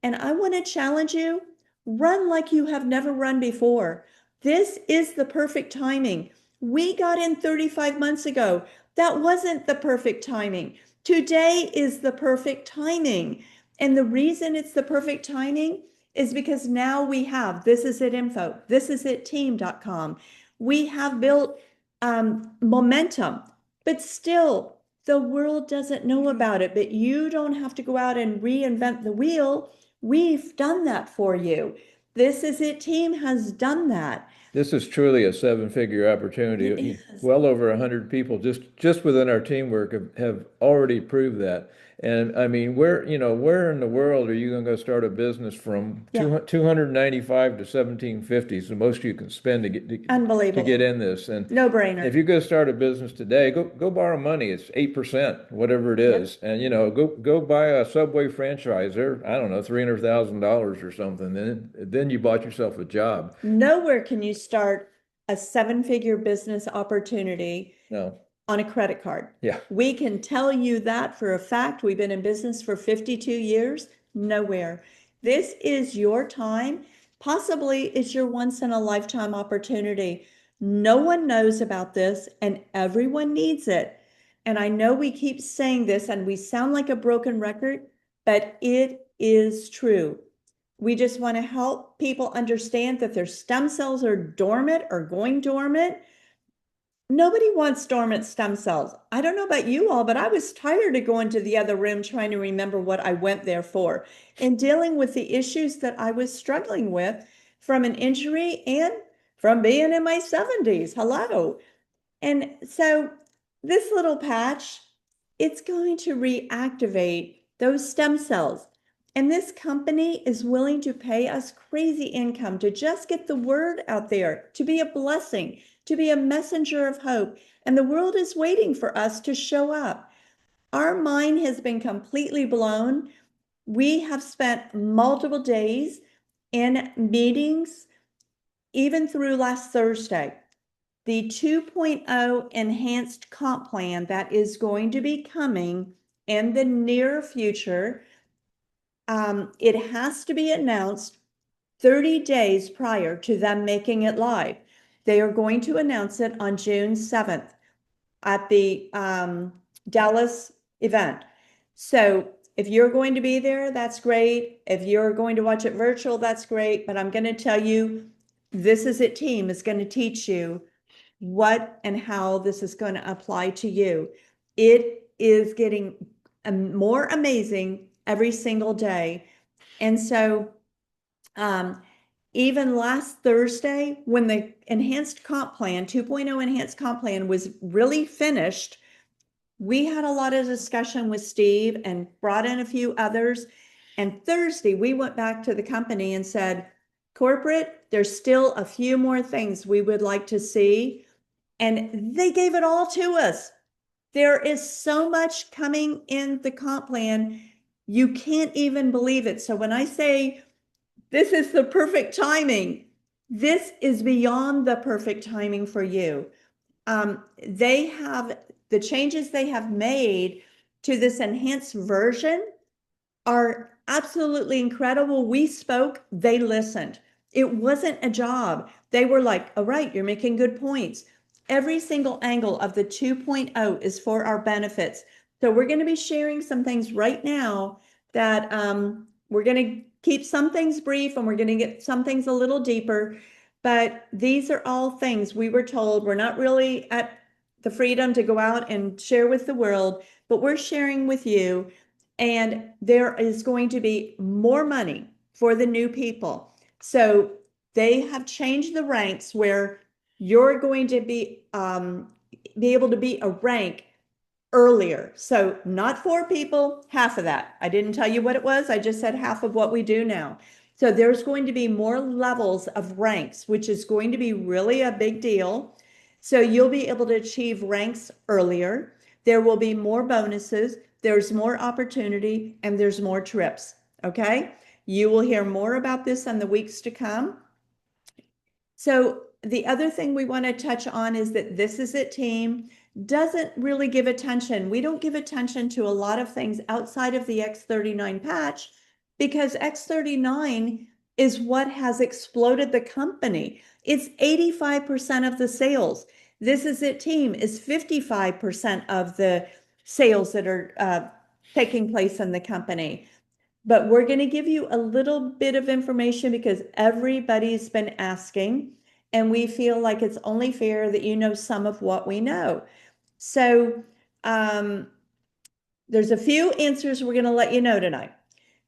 And I want to challenge you, run like you have never run before. This is the perfect timing. We got in 35 months ago. That wasn't the perfect timing. Today is the perfect timing. And the reason it's the perfect timing is because now we have, this is at info, this is at team.com. We have built momentum, but still the world doesn't know about it. But you don't have to go out and reinvent the wheel. We've done that for you. This Is It team has done that. This is truly a 7-figure opportunity. It is. Well over 100 people just within our teamwork have already proved that. And I mean, where in the world are you going to go start a business from 295 to 1750? So most you can spend Unbelievable. to get in this. And No brainer. if you go start a business today, go borrow money. It's 8%, whatever it is. Yep. And go buy a Subway franchise. They're, I don't know, $300,000 or something. Then you bought yourself a job. Nowhere can you start a 7-figure business opportunity No. on a credit card. Yeah. We can tell you that for a fact. We've been in business for 52 years. Nowhere. This is your time. Possibly it's your once in a lifetime opportunity. No one knows about this and everyone needs it. And I know we keep saying this and we sound like a broken record, but it is true. We just want to help people understand that their stem cells are dormant or going dormant. Nobody wants dormant stem cells. I don't know about you all, but I was tired of going to the other room trying to remember what I went there for and dealing with the issues that I was struggling with from an injury and from being in my 70s. Hello. And so this little patch, it's going to reactivate those stem cells. And this company is willing to pay us crazy income to just get the word out there, to be a blessing, to be a messenger of hope. And the world is waiting for us to show up. Our mind has been completely blown. We have spent multiple days in meetings, even through last Thursday. The 2.0 enhanced comp plan that is going to be coming in the near future, it has to be announced 30 days prior to them making it live. They are going to announce it on June 7th at the Dallas event. So if you're going to be there, that's great. If you're going to watch it virtual, that's great. But I'm going to tell you, This Is It team is going to teach you what and how this is going to apply to you. It is getting more amazing every single day. And so even last Thursday, when the enhanced comp plan, 2.0 enhanced comp plan was really finished, we had a lot of discussion with Steve and brought in a few others. And Thursday, we went back to the company and said, corporate, there's still a few more things we would like to see. And they gave it all to us. There is so much coming in the comp plan, you can't even believe it. So when I say this is the perfect timing, this is beyond the perfect timing for you. They have the changes they have made to this enhanced version are absolutely incredible. We spoke, they listened. It wasn't a job. They were like, all right, you're making good points. Every single angle of the 2.0 is for our benefits. So we're going to be sharing some things right now that we're going to keep some things brief and we're going to get some things a little deeper. But these are all things we were told we're not really at the freedom to go out and share with the world, but we're sharing with you. And there is going to be more money for the new people. So they have changed the ranks where you're going to be able to be a rank earlier. So not 4 people, half of that. I didn't tell you what it was. I just said half of what we do now. So there's going to be more levels of ranks, which is going to be really a big deal. So you'll be able to achieve ranks earlier. There will be more bonuses. There's more opportunity and there's more trips. Okay. You will hear more about this in the weeks to come. So the other thing we want to touch on is that This Is It team doesn't really give attention. We don't give attention to a lot of things outside of the X39 patch because X39 is what has exploded the company. It's 85% of the sales. This Is It team is 55% of the sales that are taking place in the company. But we're going to give you a little bit of information because everybody's been asking, and we feel like it's only fair that you know some of what we know. So there's a few answers we're going to let you know tonight.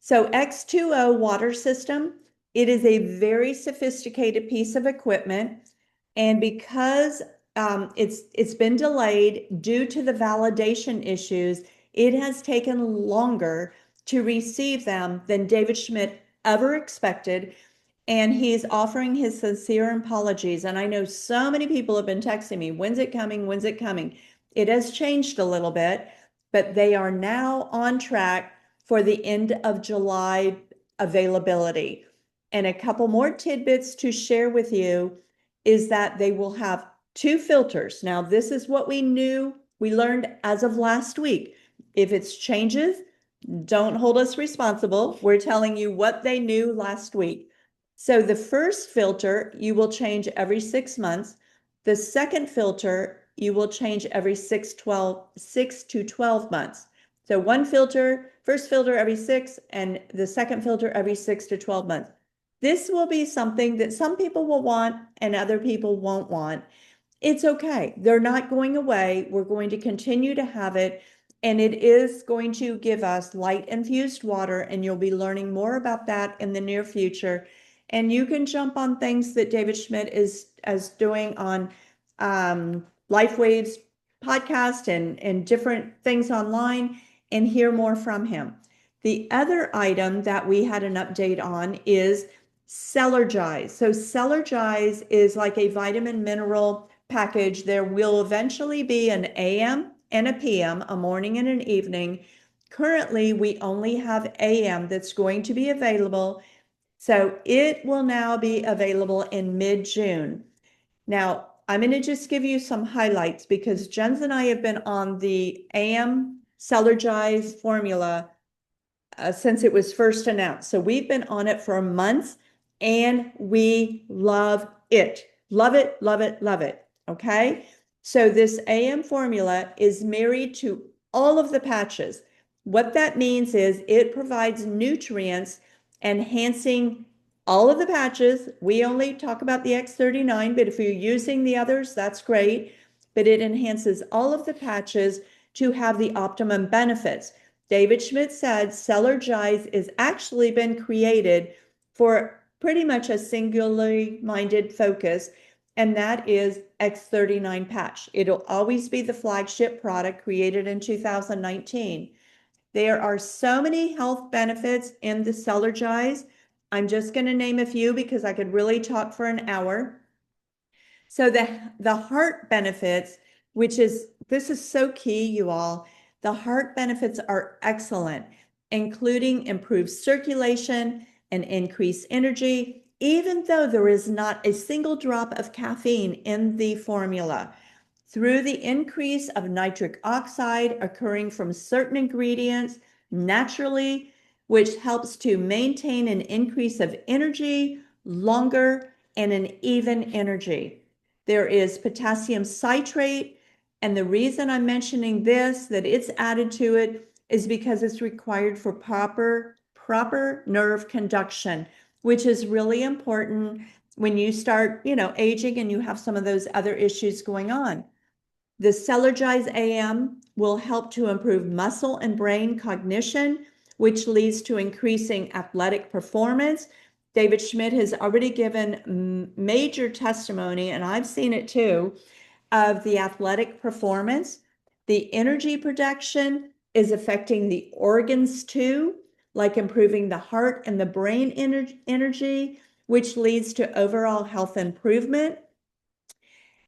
So X2O water system, it is a very sophisticated piece of equipment. And because it's been delayed due to the validation issues, it has taken longer to receive them than David Schmidt ever expected. And he's offering his sincere apologies. And I know so many people have been texting me, when's it coming? When's it coming? It has changed a little bit, but they are now on track for the end of July availability. And a couple more tidbits to share with you is that they will have 2 filters. Now, this is what we learned as of last week. If it's changes, don't hold us responsible. We're telling you what they knew last week. So the first filter, you will change every 6 months. The second filter, you will change every 6 to 12 months. So one filter, first filter every 6, and the second filter every 6 to 12 months. This will be something that some people will want and other people won't want. it's okay. They're not going away. We're going to continue to have it. And it is going to give us light infused water, and you'll be learning more about that in the near future. And you can jump on things that David Schmidt is doing on LifeWave's podcast and different things online and hear more from him. The other item that we had an update on is Celergize. So Celergize is like a vitamin mineral package. There will eventually be an AM and a PM, a morning and an evening. Currently, we only have AM that's going to be available. So it will now be available in mid-June. Now, I'm going to just give you some highlights because Jens and I have been on the AM Celergize formula since it was first announced. So we've been on it for months and we love it. Love it, love it, love it. Okay. So this AM formula is married to all of the patches. What that means is it provides nutrients enhancing all of the patches. We only talk about the X39, but if you're using the others, that's great. But it enhances all of the patches to have the optimum benefits. David Schmidt said Celergize has actually been created for pretty much a singularly minded focus, and that is X39 patch. It'll always be the flagship product created in 2019. There are so many health benefits in the Celergize. I'm just going to name a few because I could really talk for an hour. So the heart benefits, this is so key, you all. The heart benefits are excellent, including improved circulation and increased energy, even though there is not a single drop of caffeine in the formula. Through the increase of nitric oxide occurring from certain ingredients naturally, which helps to maintain an increase of energy longer and an even energy. There is potassium citrate, and the reason I'm mentioning this, that it's added to it, is because it's required for proper nerve conduction, which is really important when you start, aging and you have some of those other issues going on. The Celergize AM will help to improve muscle and brain cognition, which leads to increasing athletic performance. David Schmidt has already given major testimony, and I've seen it too, of the athletic performance. The energy production is affecting the organs too, like improving the heart and the brain energy, which leads to overall health improvement.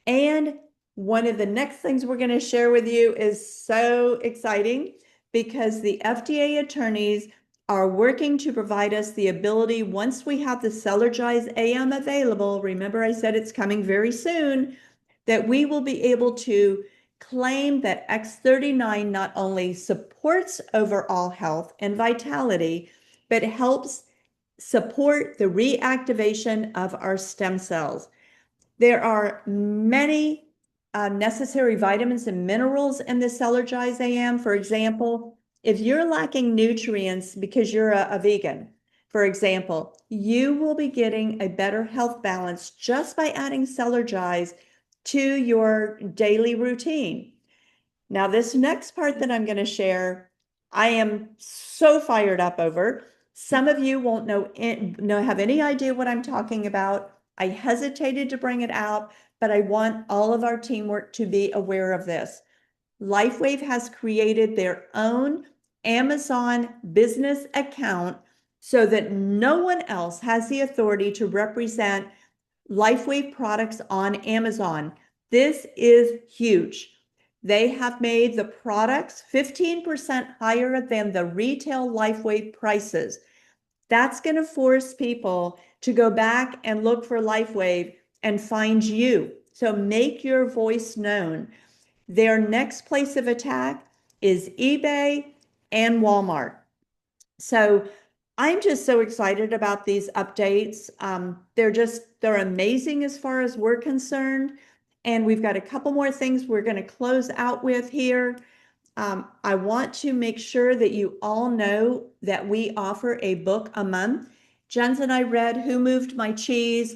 And one of the next things we're going to share with you is so exciting because the FDA attorneys are working to provide us the ability, once we have the Celergize AM available, remember I said it's coming very soon, that we will be able to claim that X39 not only supports overall health and vitality, but helps support the reactivation of our stem cells. There are many necessary vitamins and minerals in the Celergize AM. For example, if you're lacking nutrients because you're a vegan, for example, you will be getting a better health balance just by adding Celergize to your daily routine. Now, this next part that I'm going to share, I am so fired up over. Some of you won't have any idea what I'm talking about. I hesitated to bring it out, but I want all of our teamwork to be aware of this. LifeWave has created their own Amazon business account so that no one else has the authority to represent LifeWave products on Amazon. This is huge. They have made the products 15% higher than the retail LifeWave prices. That's going to force people to go back and look for LifeWave and find you. So make your voice known. Their next place of attack is eBay and Walmart. So I'm just so excited about these updates. They're amazing as far as we're concerned. And we've got a couple more things we're going to close out with here. I want to make sure that you all know that we offer a book a month. Jens and I read Who Moved My Cheese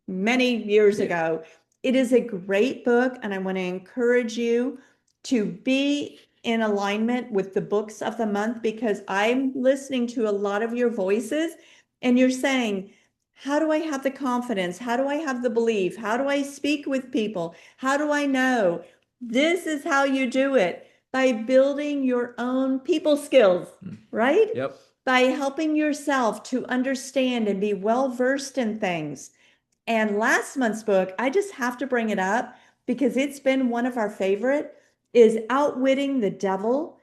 many years ago. It is a great book, and I want to encourage you to be in alignment with the books of the month, because I'm listening to a lot of your voices and you're saying, how do I have the confidence? How do I have the belief? How do I speak with people? How do I know? This is how you do it, by building your own people skills, right? Yep. By helping yourself to understand and be well versed in things. And last month's book, I just have to bring it up because it's been one of our favorite, is Outwitting the Devil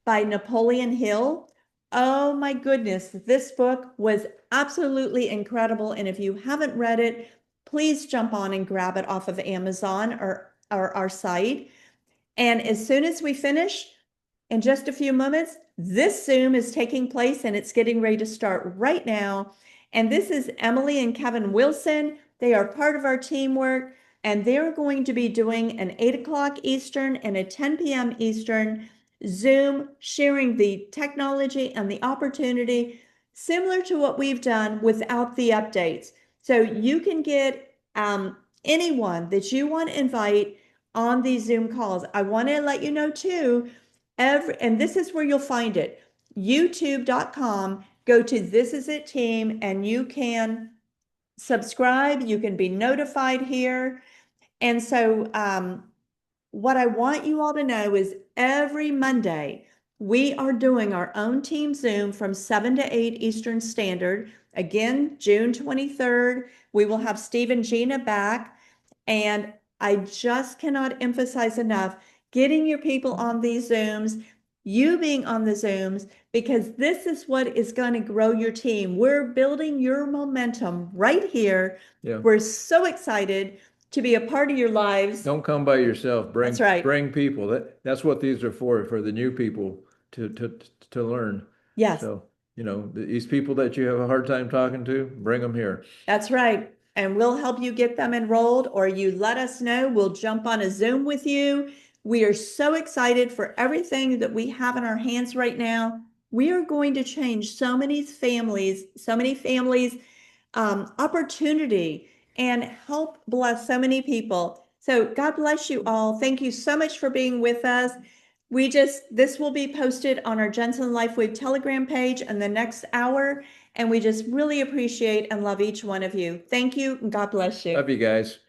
by Napoleon Hill. Oh my goodness, this book was absolutely incredible. And if you haven't read it, please jump on and grab it off of Amazon or our site. And as soon as we finish, in just a few moments, this Zoom is taking place and it's getting ready to start right now. And this is Emily and Kevin Wilson. They are part of our teamwork, and they're going to be doing an 8 o'clock Eastern and a 10 p.m. Eastern Zoom, sharing the technology and the opportunity, similar to what we've done without the updates. So you can get anyone that you want to invite on these Zoom calls. I want to let you know too, and this is where you'll find it, youtube.com, go to This Is It Team, and you can subscribe, you can be notified here. And so what I want you all to know is every Monday, we are doing our own team Zoom from 7 to 8 Eastern Standard. Again, June 23rd, we will have Steve and Gina back. And I just cannot emphasize enough getting your people on these Zooms, you being on the Zooms, because this is what is going to grow your team. We're building your momentum right here. Yeah. We're so excited to be a part of your lives. Don't come by yourself. That's right. Bring people. That's what these are for the new people to learn. Yes. So, these people that you have a hard time talking to, bring them here. That's right. And we'll help you get them enrolled, or you let us know. We'll jump on a Zoom with you. We are so excited for everything that we have in our hands right now. We are going to change so many families, opportunity, and help bless so many people. So God bless you all. Thank you so much for being with us. This will be posted on our Jensen Lifeway Telegram page in the next hour. And we just really appreciate and love each one of you. Thank you, and God bless you. Love you guys.